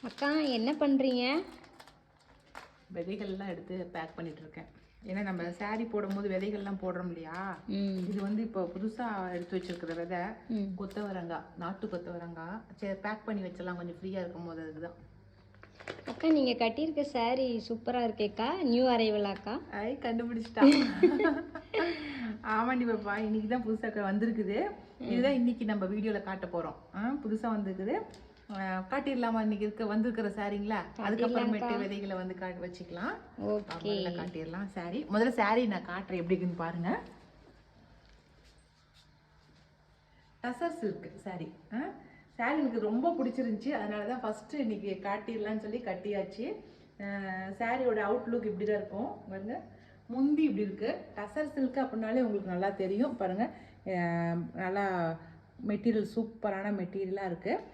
அக்கா என்ன பண்ணுறீங்க? விதைகள்லாம் எடுத்து பேக் பண்ணிட்டு இருக்கேன். ஏன்னா நம்ம saree போடும்போது விதைகள்லாம் போடுறோம் இல்லையா? இது வந்து இப்போ புதுசாக எடுத்து வச்சிருக்கிற விதை கொத்தவரங்காய், நாட்டு கொத்தவரங்காய். சரி, பேக் பண்ணி வச்சலாம் கொஞ்சம் ஃப்ரீயாக இருக்கும் போது. அதுதான். அக்கா நீங்கள் கட்டியிருக்க saree சூப்பராக இருக்கேக்கா. நியூ அரைவலாக்கா? ஐ, கண்டுபிடிச்சிட்டா. ஆமாண்டி பாப்பா, இன்னைக்கு தான் புதுசாக வந்திருக்குது. இதுதான் இன்னைக்கு நம்ம வீடியோவில் காட்ட போகிறோம். புதுசாக வந்திருக்குது. காட்டிடலாமா? இன்னைக்கு வந்திருக்கிற சாரிங்களா? அதுக்கப்புறமேட்டு விதைகளை வந்து வச்சுக்கலாம். முதல்ல காட்டிடலாம் சாரி. முதல்ல சாரி நான் காட்டுறேன் எப்படி இருக்குன்னு பாருங்க. Tussar silk sorry. சாரி எனக்கு ரொம்ப பிடிச்சிருந்துச்சி, அதனால தான் ஃபஸ்ட்டு இன்னைக்கு காட்டிடலான்னு சொல்லி கட்டியாச்சு. சாரியோட அவுட்லுக் இப்படி தான் இருக்கும் பாருங்க. முந்தி இப்படி இருக்கு. டசர் சில்க் அப்படின்னாலே உங்களுக்கு நல்லா தெரியும் பாருங்க. நல்லா மெட்டீரியல் சூப்பரான மெட்டீரியலாக இருக்குது.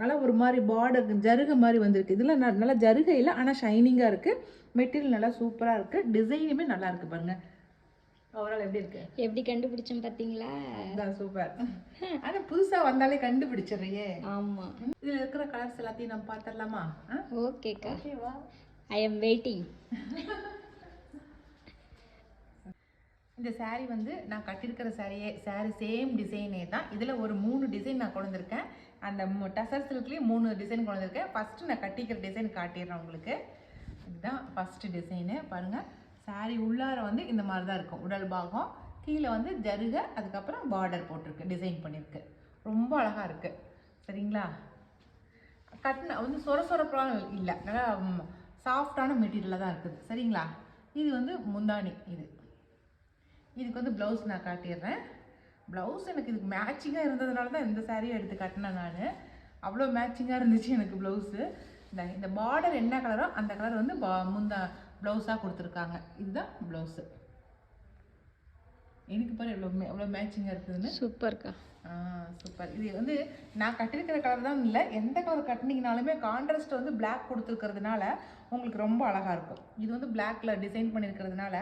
நல்லா ஒரு மாதிரி பார்டர் ஜருகை மாதிரி வந்திருக்கு. இதில் நல்லா ஜருகை இல்லை, ஆனால் ஷைனிங்காக இருக்குது. மெட்டீரியல் நல்லா சூப்பராக இருக்குது. டிசைனுமே நல்லா இருக்குது பாருங்கள். ஓவரால் எப்படி இருக்கு? எப்படி கண்டுபிடிச்சேன் பார்த்தீங்களா? அதான் சூப்பர். ஆனால் புதுசாக வந்தாலே கண்டுபிடிச்சிடுறியே. ஆமாம். இதில் இருக்கிற கலர்ஸ் எல்லாத்தையும் நம்ம பார்த்துடலாமா? ஓகேக்கா. ஓகேவா? I am waiting. இந்த சாரீ வந்து நான் கட்டியிருக்கிற சாரீ சேம் டிசைனே தான். இதில் ஒரு 3 டிசைன் நான் கொண்டு வந்திருக்கேன். அந்த டசர் சில்க்லேயும் 3 டிசைன் கொண்டு வந்திருக்கேன். ஃபஸ்ட்டு நான் கட்டிக்கிற டிசைன் காட்டிடுறேன் உங்களுக்கு. இதுதான் ஃபஸ்ட்டு டிசைனு பாருங்கள். சாரீ உள்ளார வந்து இந்த மாதிரி தான் இருக்கும். உடல் பாகம் கீழே வந்து ஜருகை, அதுக்கப்புறம் பார்டர் போட்டிருக்கு, டிசைன் பண்ணியிருக்கு. ரொம்ப அழகாக இருக்குது. சரிங்களா? கட்டின வந்து சொரப்பாக இல்லை, நல்லா சாஃப்டான மெட்டீரியலாக தான் இருக்குது. சரிங்களா? இது வந்து முந்தானி. இதுக்கு வந்து ப்ளவுஸ் நான் காட்டிடுறேன். ப்ளவுஸ் எனக்கு இதுக்கு மேட்சிங்காக இருந்ததுனால தான் இந்த சாரியை எடுத்து கட்டினேன் நான். அவ்வளோ மேட்சிங்காக இருந்துச்சு எனக்கு ப்ளவுஸு. இந்த பார்டர் என்ன கலரோ அந்த கலர் வந்து ப்ளவுஸாக கொடுத்துருக்காங்க. இதுதான் ப்ளவுஸு. எனக்கு பாரு எவ்வளோ மேட்சிங்காக இருக்குதுன்னு. சூப்பர்க்கா. சூப்பர். இது வந்து நான் கட்டியிருக்கிற கலர் தான் இல்லை, எந்த கலர் கட்டினீங்கனாலுமே கான்ட்ராஸ்ட் வந்து பிளாக் கொடுத்துருக்கிறதுனால உங்களுக்கு ரொம்ப அழகாக இருக்கும். இது வந்து பிளாக்ல டிசைன் பண்ணியிருக்கிறதுனால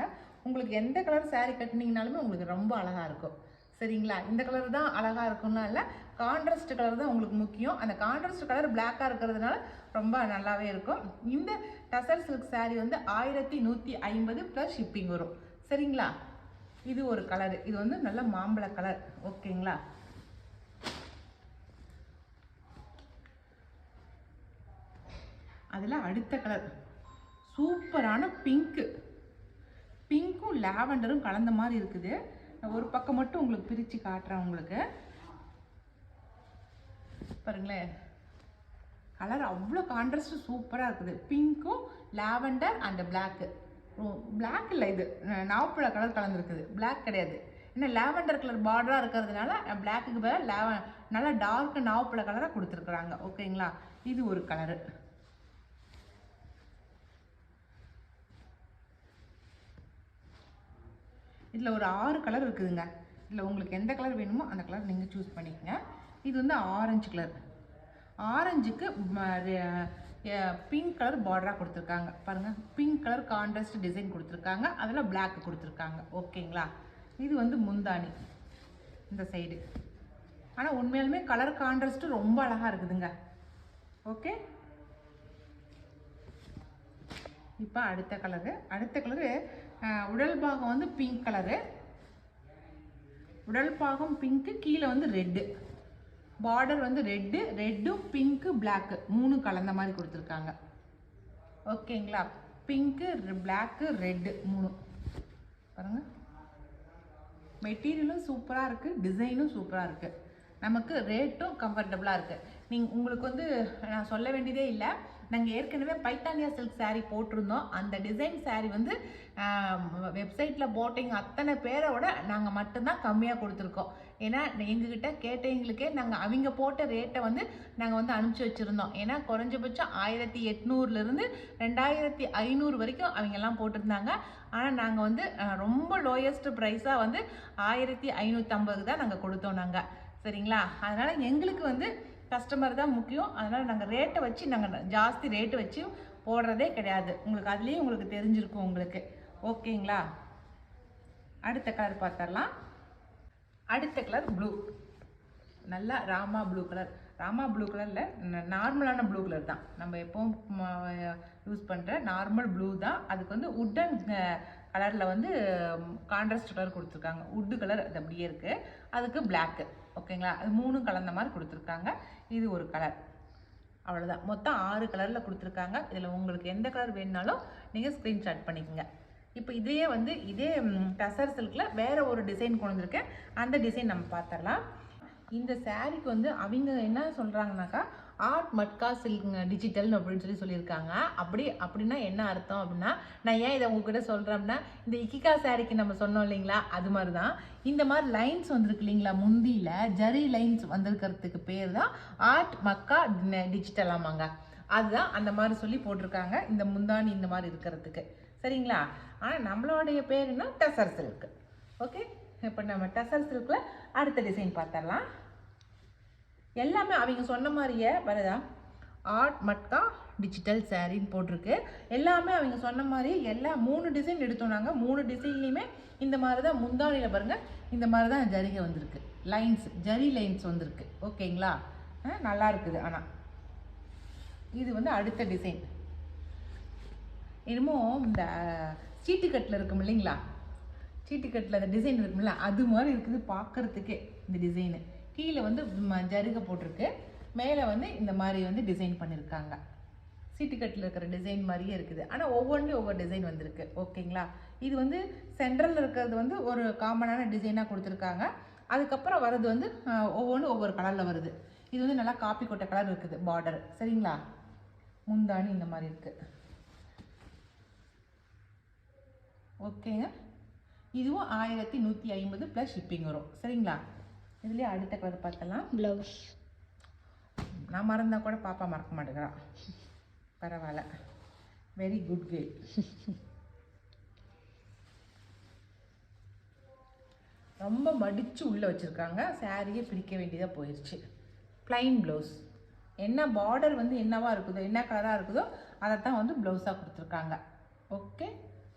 உங்களுக்கு எந்த கலர் சாரீ கட்டினீங்கனாலுமே உங்களுக்கு ரொம்ப அழகாக இருக்கும். சரிங்களா? இந்த கலர் தான் அழகாக இருக்கும்னா இல்லை, கான்ட்ராஸ்ட் கலர் தான் உங்களுக்கு முக்கியம். அந்த கான்ட்ராஸ்ட் கலர் பிளாக்காக இருக்கிறதுனால ரொம்ப நல்லாவே இருக்கும். இந்த டசர் சில்க் சாரீ வந்து 1150 ப்ளஸ் ஷிப்பிங் வரும். சரிங்களா? இது ஒரு கலரு. இது வந்து நல்ல மாம்பழ கலர். ஓகேங்களா? அதில் அடுத்த கலர் சூப்பரான பிங்க்கு. பிங்க்கும் லாவெண்டரும் கலந்த மாதிரி இருக்குது. ஒரு பக்கம் மட்டும் உங்களுக்கு பிரித்து காட்டுறேன். உங்களுக்கு பாருங்களேன், கலர் அவ்வளோ கான்ட்ராஸ்ட் சூப்பராக இருக்குது. பிங்க்கும் லாவெண்டர் அண்ட் பிளாக்கு. பிளாக் இல்லை, இது நாவப்பழ கலர் கலந்துருக்குது, பிளாக் கிடையாது. ஏன்னா லாவெண்டர் கலர் பார்டராக இருக்கிறதுனால பிளாக்குக்கு பதிலாக நல்லா டார்க் நாவப்பழ கலராக கொடுத்துருக்குறாங்க. ஓகேங்களா? இது ஒரு கலரு. இதில் ஒரு 6 கலர் இருக்குதுங்க. இதில் உங்களுக்கு எந்த கலர் வேணுமோ அந்த கலர் நீங்கள் சூஸ் பண்ணிக்கங்க. இது வந்து ஆரஞ்சு கலர். ஆரஞ்சுக்கு பிங்க் கலர் பார்டராக கொடுத்துருக்காங்க பாருங்கள். பிங்க் கலர் கான்ட்ராஸ்ட் டிசைன் கொடுத்துருக்காங்க, அதில் பிளாக் கொடுத்துருக்காங்க. ஓகேங்களா? இது வந்து முந்தானி இந்த சைடு. ஆனால் உண்மையாலுமே கலர் கான்ட்ராஸ்ட்டு ரொம்ப அழகாக இருக்குதுங்க. ஓகே, இப்போ அடுத்த கலரு உடல் பாகம் வந்து பிங்க் கலரு. உடல் பாகம் பிங்க்கு, கீழே வந்து ரெட்டு. பார்டர் வந்து ரெட்டும் பிங்க்கு பிளாக்கு 3 கலந்த மாதிரி கொடுத்துருக்காங்க. ஓகேங்களா? பிங்க்கு, பிளாக்கு, ரெட்டு 3 பாருங்க. மெட்டீரியலும் சூப்பராக இருக்குது, டிசைனும் சூப்பராக இருக்குது. நமக்கு ரேட்டும் கம்ஃபர்டபுளாக இருக்குது. உங்களுக்கு வந்து நான் சொல்ல வேண்டியதே இல்லை. நாங்கள் ஏற்கனவே பைத்தானியா சில்க் சாரீ போட்டிருந்தோம். அந்த டிசைன் சாரீ வந்து வெப்சைட்டில் போட்டிங்க அத்தனை பேரோட நாங்கள் மட்டும்தான் கம்மியாக கொடுத்துருக்கோம். ஏன்னா எங்ககிட்ட கேட்டவங்களுக்கே நாங்கள் அவங்க போட்ட ரேட்டை வந்து நாங்கள் வந்து அனுப்பிச்சி வச்சுருந்தோம். ஏன்னா குறைஞ்சபட்சம் 1800 2500 வரைக்கும் அவங்கெல்லாம் போட்டிருந்தாங்க. ஆனால் நாங்கள் வந்து ரொம்ப லோயஸ்ட் ப்ரைஸாக வந்து 1550 தான் நாங்கள் கொடுத்தோம் நாங்கள். சரிங்களா? அதனால் எங்களுக்கு வந்து கஸ்டமர் தான் முக்கியம். அதனால் நாங்கள் ரேட்டை வச்சு நாங்கள் ஜாஸ்தி ரேட்டு வச்சு போடுறதே கிடையாது. உங்களுக்கு அதுலேயும் உங்களுக்கு தெரிஞ்சிருக்கும் உங்களுக்கு. ஓகேங்களா? அடுத்த கலர் பார்த்துடலாம். அடுத்த கலர் ப்ளூ. நல்லா Rama blue colour. Rama blue கலரில் நார்மலான ப்ளூ கலர் தான், நம்ம எப்பவும் யூஸ் பண்ணுற நார்மல் ப்ளூ தான். அதுக்கு வந்து உட்டன் கலரில் வந்து கான்ட்ராஸ்ட் கலர் கொடுத்துருக்காங்க. உட்டு கலர் அது அப்படியே இருக்குது, அதுக்கு பிளாக்கு. ஓகேங்களா, அது 3 கலந்த மாதிரி கொடுத்துருக்காங்க. இது ஒரு கலர், அவ்வளோதான். மொத்தம் 6 கலரில் கொடுத்துருக்காங்க. இதில் உங்களுக்கு எந்த கலர் வேணுனாலும் நீங்கள் ஸ்க்ரீன்ஷாட் பண்ணிக்கோங்க. இப்போ இதையே வந்து இதே டசர் சில்கில் வேறு ஒரு டிசைன் கொண்டு வந்திருக்கேன். அந்த டிசைன் நம்ம பார்த்துடலாம். இந்த சாரீக்கு வந்து அவங்க என்ன சொல்கிறாங்கனாக்கா ஆர்ட் மட்கா சில்க் டிஜிட்டல் அப்படின்னு சொல்லியிருக்காங்க. அப்படின்னா என்ன அர்த்தம் அப்படின்னா, நான் ஏன் இதை உங்ககிட்ட சொல்கிறேன் அப்படின்னா, இந்த இக்கிகா சாரீக்கு நம்ம சொன்னோம் இல்லைங்களா, அது மாதிரி தான் இந்த மாதிரி லைன்ஸ் வந்திருக்கு இல்லைங்களா, முந்தியில் ஜரி லைன்ஸ் வந்திருக்கிறதுக்கு பேர் தான் ஆர்ட் மக்கா டிஜிட்டல். ஆமாங்க, அதுதான் அந்த மாதிரி சொல்லி போட்டிருக்காங்க இந்த முந்தானி இந்த மாதிரி இருக்கிறதுக்கு. சரிங்களா, ஆனால் நம்மளுடைய பேருன்னா டசர் சில்க். ஓகே, இப்போ நம்ம டசர் சில்கில் அடுத்த டிசைன் பார்த்துடலாம். எல்லாமே அவங்க சொன்ன மாதிரியே வருதா, ஆர்ட் மட்கா டிஜிட்டல் சாரின்னு போட்டிருக்கு. எல்லாமே அவங்க சொன்ன மாதிரி எல்லா 3 டிசைன் எடுத்தோம் நாங்கள். 3 டிசைன்லேயுமே இந்த மாதிரி தான் முந்தானியில் பாருங்கள், இந்த மாதிரி தான் ஜரிகை வந்திருக்கு, லைன்ஸ் ஜரி லைன்ஸ் வந்திருக்கு. ஓகேங்களா, நல்லா இருக்குது. ஆனால் இது வந்து அடுத்த டிசைன். என்னமோ இந்த சீட்டுக்கட்டில் இருக்கும் இல்லைங்களா, சீட்டுக்கட்டில் அந்த டிசைன் இருக்கும்ல, அது மாதிரி இருக்குது பார்க்குறதுக்கே. இந்த டிசைனு கீழே வந்து ஜருகை போட்டிருக்கு, மேலே வந்து இந்த மாதிரி வந்து டிசைன் பண்ணியிருக்காங்க. சீட்டுக்கட்டில் இருக்கிற டிசைன் மாதிரியே இருக்குது, ஆனால் ஒவ்வொன்றும் ஒவ்வொரு டிசைன் வந்திருக்கு. ஓகேங்களா, இது வந்து சென்ட்ரலில் இருக்கிறது வந்து ஒரு காமனான டிசைனாக கொடுத்துருக்காங்க. அதுக்கப்புறம் வர்றது வந்து ஒவ்வொன்றும் ஒவ்வொரு கலரில் வருது. இது வந்து நல்லா காப்பி கொட்டை கலர் இருக்குது பார்டர். சரிங்களா, முந்தானி இந்த மாதிரி இருக்குது. ஓகேங்க, இதுவும் 1150 ப்ளஸ் ஷிப்பிங் வரும். சரிங்களா, இதுலேயே அடுத்த கலர் பார்க்கலாம். ப்ளவுஸ் நான் மறந்தால் கூட பாப்பா மறக்க மாட்டேங்கிறான். பரவாயில்ல, வெரி குட் கேர்ள். ரொம்ப மடித்து உள்ளே வச்சுருக்காங்க, சாரியே பிடிக்க வேண்டியதாக போயிடுச்சு. ப்ளைன் ப்ளவுஸ், என்ன பார்டர் வந்து என்னவா இருக்குதோ, என்ன கலராக இருக்குதோ அதைத்தான் வந்து ப்ளவுஸாக கொடுத்துருக்காங்க. ஓகே,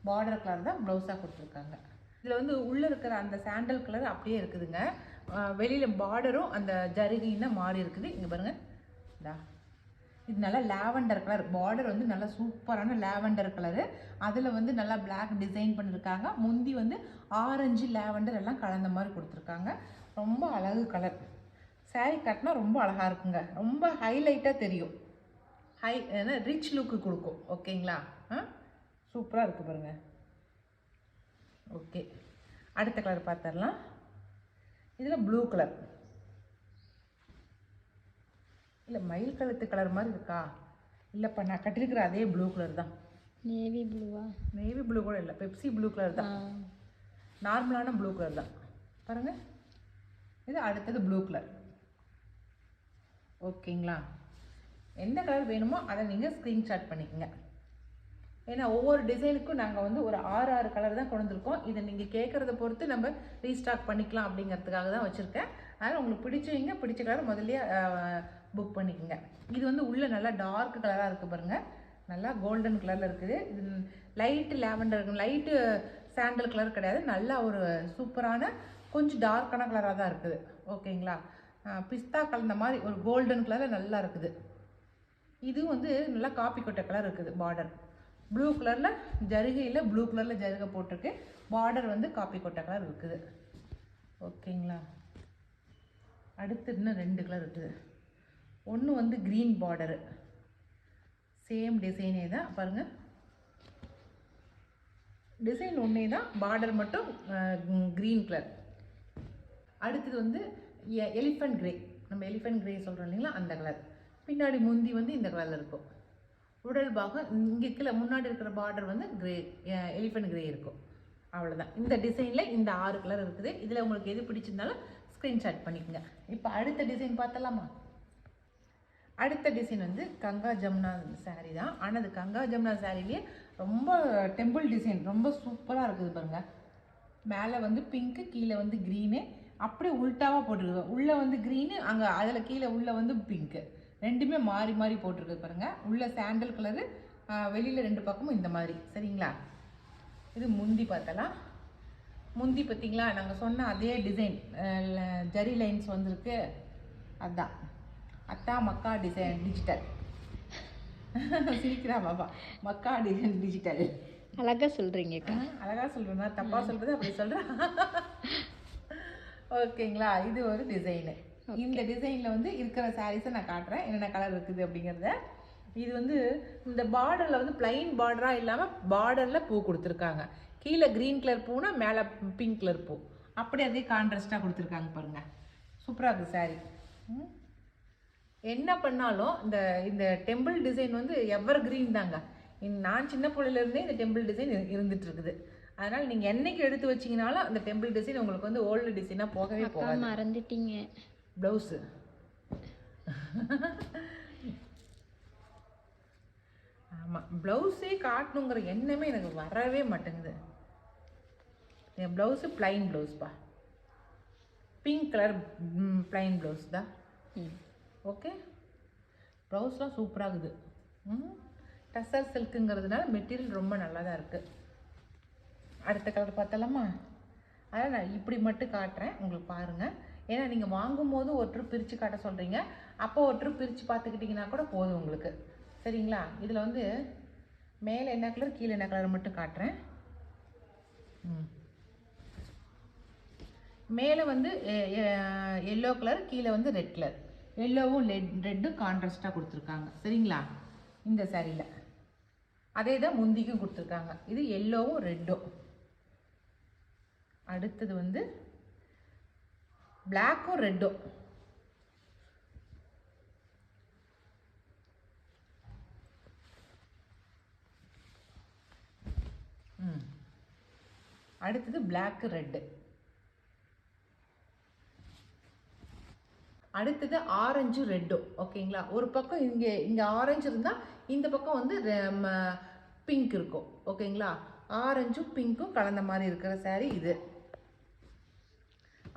பார்டர் கலர் தான் ப்ளவுஸாக கொடுத்துருக்காங்க. இதில் வந்து உள்ளே இருக்கிற அந்த சாண்டல் கலர் அப்படியே இருக்குதுங்க, வெளியில் பார்டரும் அந்த ஜரிகையும் தான் மாறி இருக்குது. இங்கே பாருங்கள், இது நல்லா லாவெண்டர் கலர், பார்டர் வந்து நல்லா சூப்பரான லாவெண்டர் கலரு. அதில் வந்து நல்லா பிளாக் டிசைன் பண்ணியிருக்காங்க. முந்தி வந்து ஆரஞ்சு லாவெண்டர் எல்லாம் கலந்த மாதிரி கொடுத்துருக்காங்க. ரொம்ப அழகு கலர். சாரீ கட்டினா ரொம்ப அழகாக இருக்குங்க, ரொம்ப ஹைலைட்டாக தெரியும், ரிச் லுக்கு கொடுக்கும். ஓகேங்களா, சூப்பராக இருக்குது பாருங்கள். ஓகே, அடுத்த கலர் பார்த்துடலாம். இதில் ப்ளூ கலர், இல்லை மயில் கழுத்து கலர் மாதிரி இருக்கா? இல்லைப்பா, நான் கட்டிருக்கிற அதே ப்ளூ கலர் தான். நேவி ப்ளூவா? நேவி ப்ளூ கூட இல்லை, பெப்சி ப்ளூ கலர் தான், நார்மலான ப்ளூ கலர் தான் பாருங்கள். இது அடுத்தது ப்ளூ கலர். ஓகேங்களா, எந்த கலர் வேணுமோ அதை நீங்கள் ஸ்க்ரீன்ஷாட் பண்ணிக்கோங்க. ஏன்னா ஒவ்வொரு டிசைனுக்கும் நாங்கள் வந்து ஒரு 6 கலர் தான் கொண்டு வந்திருக்கோம். இதை நீங்கள் கேட்குறத பொறுத்து நம்ம ரீஸ்டாக் பண்ணிக்கலாம் அப்படிங்கிறதுக்காக தான் வச்சுருக்கேன். அதனால் உங்களுக்கு பிடிச்ச கலர் முதல்லையே புக் பண்ணிக்கோங்க. இது வந்து உள்ளே நல்லா டார்க் கலராக இருக்குது பாருங்கள், நல்லா கோல்டன் கலரில் இருக்குது. இது லைட்டு லாவெண்டர் இருக்குது, லைட்டு சாண்டல் கலர் கிடையாது, நல்லா ஒரு சூப்பரான கொஞ்சம் டார்க்கான கலராக தான் இருக்குது. ஓகேங்களா, பிஸ்தா கலந்த மாதிரி ஒரு கோல்டன் கலரில் நல்லா இருக்குது. இதுவும் வந்து நல்லா காப்பி கொட்டை கலர் இருக்குது. பார்டர் ப்ளூ கலரில் ஜருகையில் ப்ளூ கலரில் ஜருகை போட்டிருக்கு, பார்டர் வந்து காப்பி கொட்டை கலர் இருக்குது. ஓகேங்களா, அடுத்து இன்னும் 2 கலர் இருக்குது. ஒன்று வந்து க்ரீன் பார்டரு, சேம் டிசைனே தான் பாருங்கள், டிசைன் ஒன்றே தான், பார்டர் மட்டும் க்ரீன் கலர். அடுத்தது வந்து எலிஃபண்ட் கிரே, நம்ம எலிஃபண்ட் கிரே சொல்கிறோம் இல்லைங்களா, அந்த கலர். பின்னாடி முந்தி வந்து இந்த கலரில் இருக்கும். உடல் பாகம் இங்கே கீழே முன்னாடி இருக்கிற பார்டர் வந்து கிரே, எலிஃபண்ட் கிரே இருக்கும். அவ்வளோதான். இந்த டிசைனில் இந்த 6 கலர் இருக்குது. இதில் உங்களுக்கு எது பிடிச்சிருந்தாலும் ஸ்க்ரீன்ஷாட் பண்ணிக்கோங்க. இப்போ அடுத்த டிசைன் பார்த்தலாமா? அடுத்த டிசைன் வந்து கங்கா ஜமுனா சாரீ தான். ஆனால் அது கங்கா ஜமுனா சாரீலேயே ரொம்ப டெம்பிள் டிசைன், ரொம்ப சூப்பராக இருக்குது பாருங்கள். மேலே வந்து பிங்க்கு, கீழே வந்து க்ரீனு, அப்படியே உல்ட்டாவாக போட்டிருக்கு. உள்ளே வந்து க்ரீனு, அங்கே அதில் கீழே உள்ளே வந்து பிங்க்கு, ரெண்டுமே மாறி மாறி போட்டிருக்கு பாருங்கள். உள்ள சாண்டல் கலரு, வெளியில் 2 பக்கமும் இந்த மாதிரி. சரிங்களா, இது முந்தி பார்த்தலாம். முந்தி பார்த்திங்களா, நாங்கள் சொன்ன அதே டிசைன் ஜரி லைன்ஸ் வந்திருக்கு, அதுதான் அத்தா மக்கா டிஜிட்டல். சிரிக்கிறா பாப்பா. மக்கா டிஜிட்டல். அழகா சொல்கிறீங்கக்கா. அழகா சொல்கிறேன்னா தப்பாக சொல்கிறது அப்படி சொல்கிறேன். ஓகேங்களா, இது ஒரு டிசைனு. இந்த டிசைனில் வந்து இருக்கிற சாரீஸை நான் காட்டுறேன் என்னென்ன கலர் இருக்குது அப்படிங்கிறத. இது வந்து இந்த பார்டரில் வந்து பிளைன் பார்டராக இல்லாமல் பார்டரில் பூ கொடுத்துருக்காங்க. கீழே க்ரீன் கலர் பூனா மேலே பிங்க் கலர் பூ, அப்படி அதே கான்ட்ராஸ்டாக கொடுத்துருக்காங்க பாருங்கள். சூப்பராக இருக்குது சாரீ. என்ன பண்ணாலும் இந்த இந்த டெம்பிள் டிசைன் வந்து எவர் கிரீன் தாங்க. நான் சின்ன பிள்ளையிலேருந்தே இந்த டெம்பிள் டிசைன் இருந்துட்டு இருக்குது. அதனால் நீங்கள் என்னைக்கு எடுத்து வச்சிங்கனாலும் அந்த டெம்பிள் டிசைன் உங்களுக்கு வந்து ஓல்டு டிசைனாக போகவே போகாது. மறந்துட்டீங்க ப்ளவுஸு. ஆமாம், ப்ளவுஸே காட்டணுங்கிற எண்ணமே எனக்கு வரவே மாட்டேங்குது. என் ப்ளவுஸு ப்ளைன் ப்ளவுஸ்ப்பா, பிங்க் கலர் ப்ளைன் ப்ளவுஸ் தான். ஓகே, ப்ளவுஸ்லாம் சூப்பராக இருக்குது. டசர் சில்க்குங்கிறதுனால மெட்டீரியல் ரொம்ப நல்லா தான் இருக்குது. அடுத்த கலர் பார்த்தலாமா? அதான் நான் இப்படி மட்டும் காட்டுறேன், உங்களுக்கு பாருங்கள். ஏன்னா நீங்கள் வாங்கும்போது ஒருத்தர் பிரித்து காட்ட சொல்கிறீங்க, அப்போ ஒருத்தர் பிரித்து பார்த்துக்கிட்டிங்கன்னா கூட போதும் உங்களுக்கு. சரிங்களா? இதில் வந்து மேலே என்ன கலர் கீழே என்ன கலர் மட்டும் காட்டுறேன். மேலே வந்து எல்லோ கலர், கீழே வந்து ரெட் கலர். எல்லோவும் ரெட்டும் கான்ட்ராஸ்டாக கொடுத்துருக்காங்க. சரிங்களா? இந்த சாரியில் அதே தான் முந்திக்கும் கொடுத்துருக்காங்க. இது எல்லோவும் ரெட்டும். அடுத்தது வந்து பிளாக்கும் ரெட்டும். அடுத்தது பிளாக்கு ரெட்டு. அடுத்தது ஆரஞ்சு ரெட்டும். ஓகேங்களா? ஒரு பக்கம் இங்கே ஆரஞ்சு இருந்தால் இந்த பக்கம் வந்து பிங்க் இருக்கும். ஓகேங்களா? ஆரஞ்சும் பிங்க்கும் கலந்த மாதிரி இருக்கிற சாரீ இது.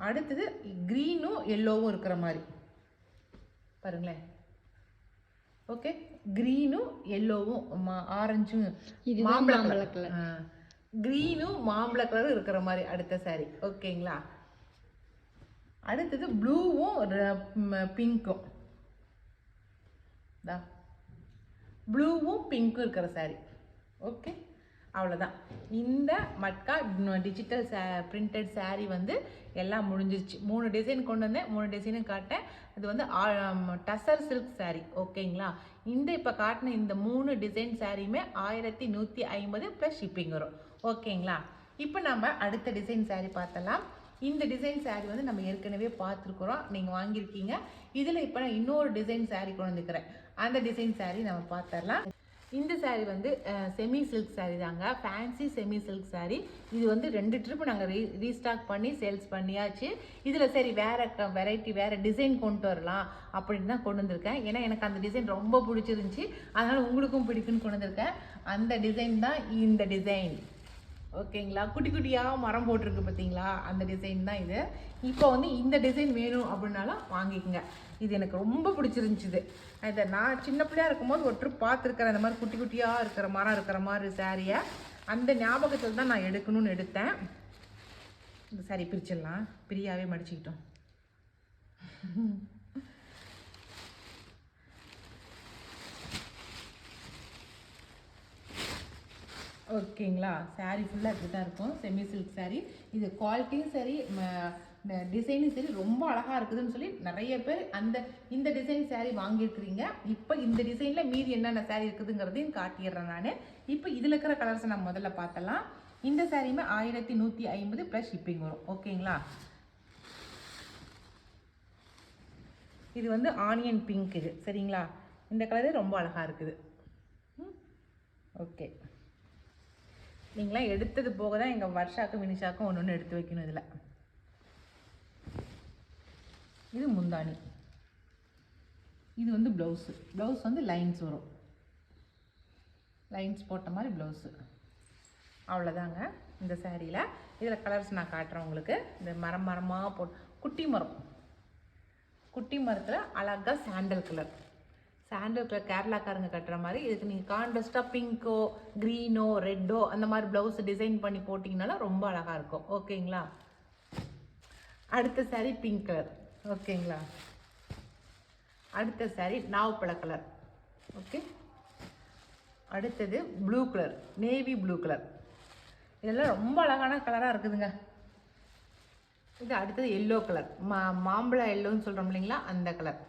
அடுத்தது க்ரீனும் எல்லோவும் இருக்கிற மாதிரி பாருங்களேன். ஓகே, க்ரீனும் எல்லோவும் ஆரஞ்சும் மாம்பழ கலர், க்ரீனும் மாம்பழ கலரும் இருக்கிற மாதிரி அடுத்த சாரீ. ஓகேங்களா? அடுத்தது ப்ளூவும் பிங்க்கும், ப்ளூவும் பிங்க்கும் இருக்கிற சாரீ. ஓகே, அவ்வளோதான். இந்த மட்கா டிஜிட்டல் பிரிண்டட் சாரீ வந்து எல்லாம் முடிஞ்சிருச்சு. 3 டிசைன் கொண்டு வந்தேன், 3 டிசைனும் காட்டேன். இது வந்து டசர் சில்க் சாரீ. ஓகேங்களா? இந்த இப்போ காட்டின இந்த 3 டிசைன் சாரியுமே 1150 ப்ளஸ் ஷிப்பிங் வரும். ஓகேங்களா? இப்போ நம்ம அடுத்த டிசைன் சாரீ பார்த்தலாம். இந்த டிசைன் சாரீ வந்து நம்ம ஏற்கனவே பார்த்துருக்குறோம், நீங்கள் வாங்கியிருக்கீங்க. இதில் இப்போ நான் இன்னொரு டிசைன் சாரீ கொண்டு வந்துக்கிறேன். அந்த டிசைன் சாரீ நம்ம பார்த்துடலாம். இந்த சாரீ வந்து செமி சில்க் சாரீ தாங்க, ஃபேன்சி செமி சில்க் சாரீ. இது வந்து 2 ட்ரிப்பு நாங்கள் ரீஸ்டாக் பண்ணி சேல்ஸ் பண்ணியாச்சு. இதில் சரி வேறு வெரைட்டி வேறு டிசைன் கொண்டு வரலாம் அப்படின்னு தான் கொண்டு வந்திருக்கேன். ஏன்னா எனக்கு அந்த டிசைன் ரொம்ப பிடிச்சிருந்துச்சி, அதனால் உங்களுக்கும் பிடிக்குன்னு கொண்டு வந்திருக்கேன். அந்த டிசைன் தான் இந்த டிசைன். ஓகேங்களா? குட்டி குட்டியாக மரம் போட்டிருக்கு பார்த்தீங்களா, அந்த டிசைன் தான் இது. இப்போ வந்து இந்த டிசைன் வேணும் அப்படின்னாலும் வாங்கிக்கோங்க. இது எனக்கு ரொம்ப பிடிச்சிருந்துச்சிது. இதை நான் சின்ன பிள்ளையாக இருக்கும்போது ஒரு ட்ரிப் பார்த்துருக்கிறேன், அந்த மாதிரி குட்டி குட்டியாக இருக்கிற மரம் இருக்கிற மாதிரி சாரியை. அந்த ஞாபகத்தில் தான் நான் எடுக்கணும்னு எடுத்தேன். இந்த சாரி பிரிச்சிடலாம், பிரியாவே மடிச்சுக்கிட்டோம். ஓகேங்களா? சாரீ ஃபுல்லாக இப்படி தான் இருக்கும், செமி சில்க் சாரீ. இது குவாலிட்டியும் சரி டிசைனும் சரி ரொம்ப அழகாக இருக்குதுன்னு சொல்லி நிறைய பேர் இந்த டிசைன் சாரீ வாங்கியிருக்கிறீங்க. இப்போ இந்த டிசைனில் மீதி என்னென்ன சாரீ இருக்குதுங்கிறதையும் காட்டிடுறேன் நான். இப்போ இதில் இருக்கிற கலர்ஸை நம்ம முதல்ல பார்த்தலாம். இந்த சாரியுமே 1150 ப்ளஸ் ஷிப்பிங் வரும். ஓகேங்களா? இது வந்து ஆனியன் பிங்க். இது சரிங்களா? இந்த கலரே ரொம்ப அழகாக இருக்குது. ஓகே, நீங்களாம் எடுத்தது போக தான் எங்கள் வர்ஷாக்கும் வினிஷாக்கும் ஒன்று ஒன்று எடுத்து வைக்கணும். இதில் இது முந்தானி, இது வந்து ப்ளவுஸு. ப்ளவுஸ் வந்து லைன்ஸ் வரும், லைன்ஸ் போட்ட மாதிரி ப்ளவுஸு. அவ்வளோதாங்க இந்த சாரியில். இதில் கலர்ஸ் நான் காட்டுறேன் உங்களுக்கு. இந்த மரமாக குட்டி மரம், குட்டி மரத்தில் அழகாக சாண்டல் கலர் கேரளாக்காரங்க கட்டுற மாதிரி. இதுக்கு நீங்கள் கான்ட்ராஸ்டாக பிங்க்கோ க்ரீனோ ரெட்டோ அந்த மாதிரி ப்ளவுஸ் டிசைன் பண்ணி போட்டிங்கனாலும் ரொம்ப அழகாக இருக்கும். ஓகேங்களா? அடுத்த சாரீ பிங்க் கலர். ஓகேங்களா? அடுத்த saree நாவப்பழ கலர். ஓகே, அடுத்தது blue colour, navy blue colour. இதெல்லாம் ரொம்ப அழகான கலராக இருக்குதுங்க. இது அடுத்தது எல்லோ கலர், மாம்பழ எல்லோன்னு சொல்கிறோம் இல்லைங்களா, அந்த கலர்.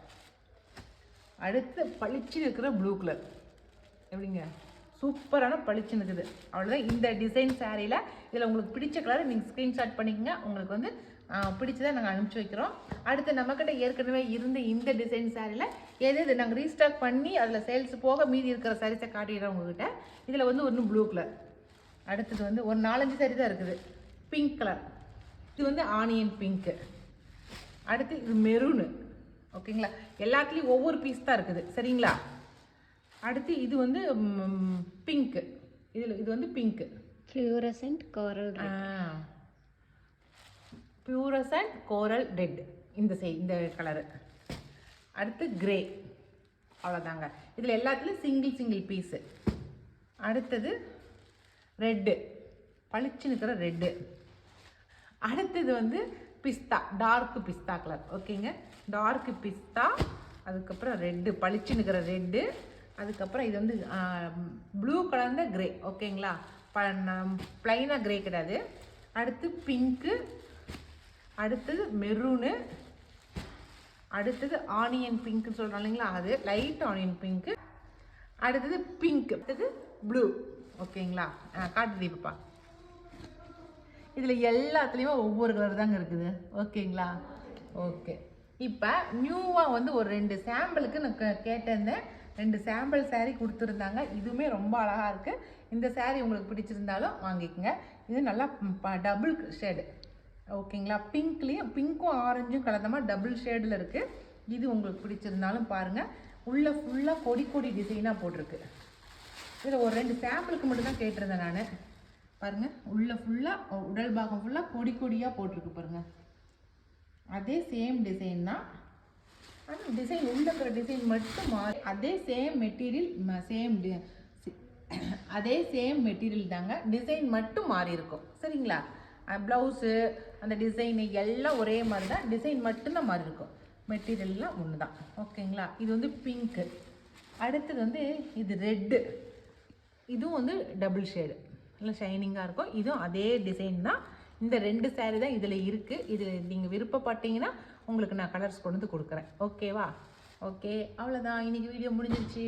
அடுத்து பளிச்சுன்னு இருக்கிற ப்ளூ கலர். எப்படிங்க, சூப்பரான பளிச்சுன்னு இருக்குது. அவ்வளோதான் இந்த டிசைன் சாரியில். இதில் உங்களுக்கு பிடிச்ச கலர் நீங்கள் ஸ்க்ரீன்ஷாட் பண்ணிக்கங்க. உங்களுக்கு வந்து பிடிச்சதை நாங்கள் அனுப்பிச்சி வைக்கிறோம். அடுத்து நம்மக்கிட்ட ஏற்கனவே இருந்த இந்த டிசைன் சாரியில் எது நாங்கள் ரீஸ்டாக் பண்ணி அதில் சேல்ஸ் போக மீதி இருக்கிற சாரீஸை காட்டிடுறோம் உங்ககிட்ட. இதில் வந்து ஒன்று ப்ளூ கலர். அடுத்தது வந்து ஒரு 4-5 சாரி தான் இருக்குது. பிங்க் கலர், இது வந்து ஆனியன் பிங்க்கு. அடுத்து இது மெரூனு. ஓகேங்களா, எல்லாத்துலேயும் ஒவ்வொரு பீஸ் தான் இருக்குது. சரிங்களா. அடுத்து இது வந்து பிங்க்கு. இது வந்து பிங்க்கு, ஃப்ளூரசன்ட் கோரல் பியூரசன்ட் கோரல் ரெட். இந்த கலரு. அடுத்து கிரே. அவ்வளோதாங்க. இதில் எல்லாத்துலேயும் சிங்கிள் பீஸு. அடுத்தது ரெட்டு, பளிச்சு நிற்கிற ரெட்டு. அடுத்தது வந்து பிஸ்தா, டார்க்கு பிஸ்தா கலர். ஓகேங்க, டார்க்கு பிஸ்தா. அதுக்கப்புறம் ரெட்டு, பளிச்சு நிற்கிற ரெட்டு. அதுக்கப்புறம் இது வந்து ப்ளூ கலர்ந்த கிரே. ஓகேங்களா, ப்ளைனாக கிரே கிடையாது. அடுத்து பிங்க்கு. அடுத்தது மெரூனு. அடுத்தது ஆனியன் பிங்க்குன்னு சொல்கிறோம் இல்லைங்களா, அது லைட் ஆனியன் பிங்க்கு. அடுத்தது பிங்க். அடுத்தது ப்ளூ. ஓகேங்களா, காட்டு தீபப்பா. இதில் எல்லாத்துலேயுமே ஒவ்வொரு கலர் தாங்க இருக்குது. ஓகேங்களா. ஓகே, இப்போ நியூவாக வந்து ஒரு 2 சாம்பிளுக்கு நான் கேட்டிருந்தேன். 2 சாம்பிள் saree கொடுத்துருந்தாங்க. இதுவுமே ரொம்ப அழகாக இருக்குது. இந்த saree உங்களுக்கு பிடிச்சிருந்தாலும் வாங்கிக்கோங்க. இது நல்லா டபுள் ஷேடு. ஓகேங்களா, பிங்க்லேயும் பிங்க்கும் ஆரஞ்சும் கலந்தமாக டபுள் ஷேடில் இருக்குது. இது உங்களுக்கு பிடிச்சிருந்தாலும் பாருங்கள். உள்ளே ஃபுல்லாக கொடி டிசைனாக போட்டிருக்கு. இதில் ஒரு 2 சாம்பிளுக்கு மட்டும்தான் கேட்டிருந்தேன் நான். பாருங்கள், உள்ளே ஃபுல்லாக உடல் பாகம் ஃபுல்லாக கொடியாக போட்டிருக்கு பாருங்கள். அதே சேம் டிசைன் தான். ஆனால் டிசைன் உள்ள இருக்கிற டிசைன் மட்டும் மாறி, அதே சேம் மெட்டீரியல் தாங்க. டிசைன் மட்டும் மாறி இருக்கும். சரிங்களா. ப்ளவுஸு அந்த டிசைனு எல்லாம் ஒரே மாதிரி தான். டிசைன் மட்டும்தான் மாறி இருக்கும். மெட்டீரியல்லாம் ஒன்று தான். ஓகேங்களா. இது வந்து பிங்க்கு. அடுத்தது வந்து இது ரெட்டு. இதுவும் வந்து டபுள் ஷேடு, நல்லா ஷைனிங்காக இருக்கும். இதுவும் அதே டிசைன் தான். இந்த 2 saree தான் இதில் இருக்குது. இதில் நீங்கள் விருப்பப்பட்டீங்கன்னா உங்களுக்கு நான் கலர்ஸ் கொண்டு வந்து கொடுக்குறேன். ஓகேவா. ஓகே, அவ்வளோதான். இன்றைக்கி வீடியோ முடிஞ்சிருச்சு.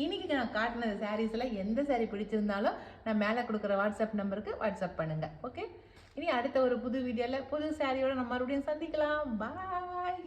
இன்றைக்கி நான் காட்டின சாரீஸில் எந்த saree பிடிச்சிருந்தாலும் நான் மேலே கொடுக்குற வாட்ஸ்அப் நம்பருக்கு வாட்ஸ்அப் பண்ணுங்கள். ஓகே, இனி அடுத்த ஒரு புது வீடியோவில் புது சாரியோடு நம்ம மறுபடியும் சந்திக்கலாம். பாய்.